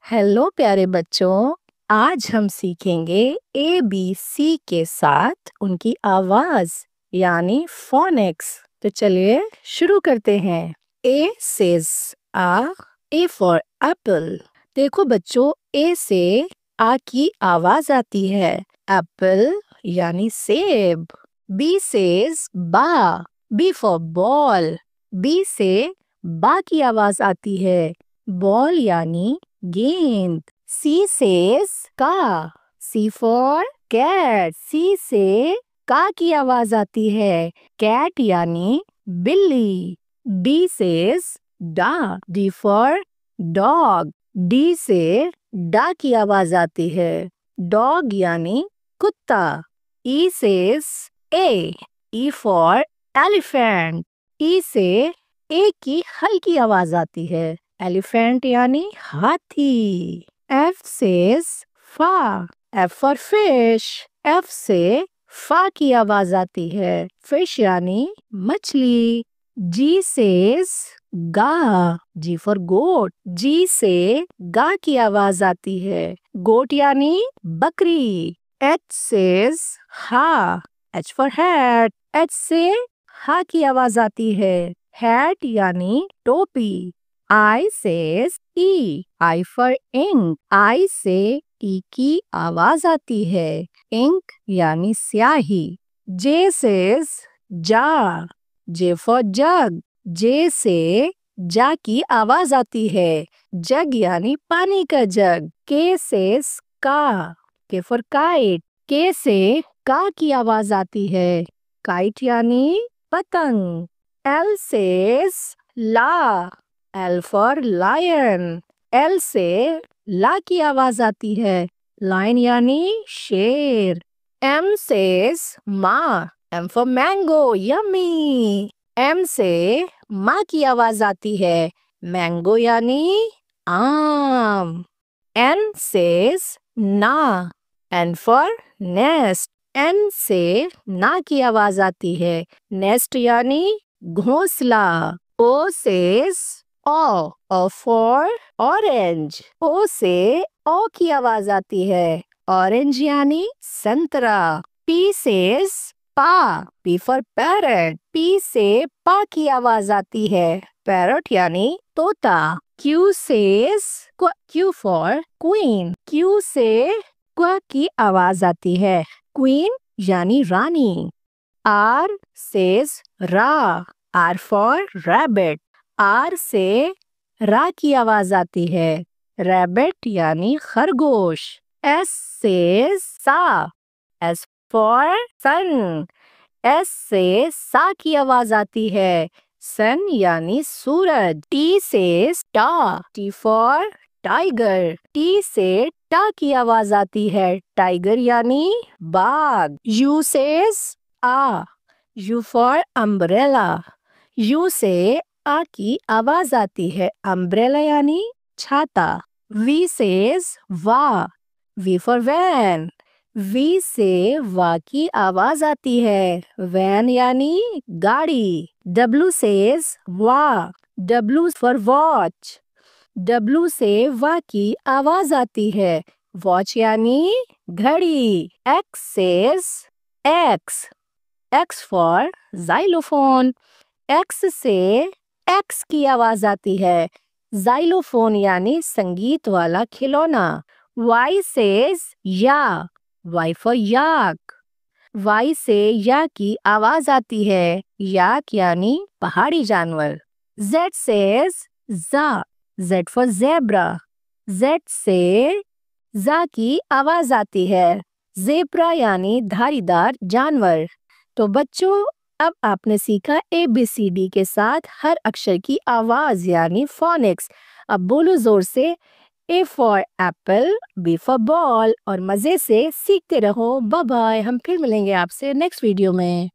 Hello प्यारे बच्चों, आज हम सीखेंगे ABC के साथ उनकी आवाज यानी फोनेक्स। तो चलिए शुरू करते हैं। A says A for apple। देखो बच्चों, A से आ की आवाज आती है। एप्पल यानी सेब। B says बा। B for ball। B से बा की आवाज आती है। बॉल यानी गेंद। C says का। C for cat। C से का की आवाज आती है। कैट यानी बिल्ली। D says डा। D for dog। D से डा की आवाज आती है। डॉग यानी कुत्ता। E says A। E for elephant। E से ए की हल्की आवाज आती है। एलिफेंट यानी हाथी। F says फा। F for fish। F से फा की आवाज आती है। फिश यानी मछली। G says गा। G for goat। G से गा की आवाज आती है। गोट यानी बकरी। H says हा। H for hat। H से हा की आवाज आती है। हैट यानी टोपी। I says E। I for ink। I से ई की आवाज आती है। इंक यानी स्याही। J says जा। J for jug. J से जा की आवाज आती है। जग यानी पानी का जग। K says का। K for kite। K से का की आवाज आती है। काइट यानी पतंग। L says La. L for lion। L से ला की आवाज आती है। लायन यानी शेर। M says मा। M for mango। Yummy. M से माँ की आवाज आती है। मैंगो यानी आम। N says ना। N for nest। N से ना की आवाज आती है। नेस्ट यानी घोंसला। O says O. O for orange। O से ओ की आवाज आती है। ऑरेंज यानी संतरा। P says पा। P for parrot। P से पा की आवाज आती है। पैरट यानी तोता। Q says Q for queen। Q से क्वा की आवाज आती है। क्वीन यानी रानी। R says रा। R for rabbit। R से रा की आवाज आती है। रैबिट यानी खरगोश। S says सा। S for sun। S से सा की आवाज आती है। सन यानी सूरज। T says टा। T for tiger. T से टा की आवाज आती है। टाइगर यानी बाघ। U says uh. U for umbrella। U से आ की आवाज आती है। अम्ब्रेला यानी छाता। V says वा। V for van। V से वा की आवाज आती है। वैन यानी गाड़ी। W says वा। W for watch। W से वा की आवाज आती है। वॉच यानी घड़ी। X says X। X for xylophone। X से X की आवाज आती है। xylophone यानी संगीत वाला खिलौना। Y says या। Y for yak। Y से या की आवाज आती है। याक यानी पहाड़ी जानवर। Z says जा। Z for zebra। Z से जा की आवाज आती है। ज़ेब्रा यानी धारीदार जानवर। तो बच्चों, अब आपने सीखा ABCD के साथ हर अक्षर की आवाज यानी फोनिक्स। अब बोलो जोर से A for apple। B for ball। और मजे से सीखते रहो। Bye bye. हम फिर मिलेंगे आपसे नेक्स्ट वीडियो में।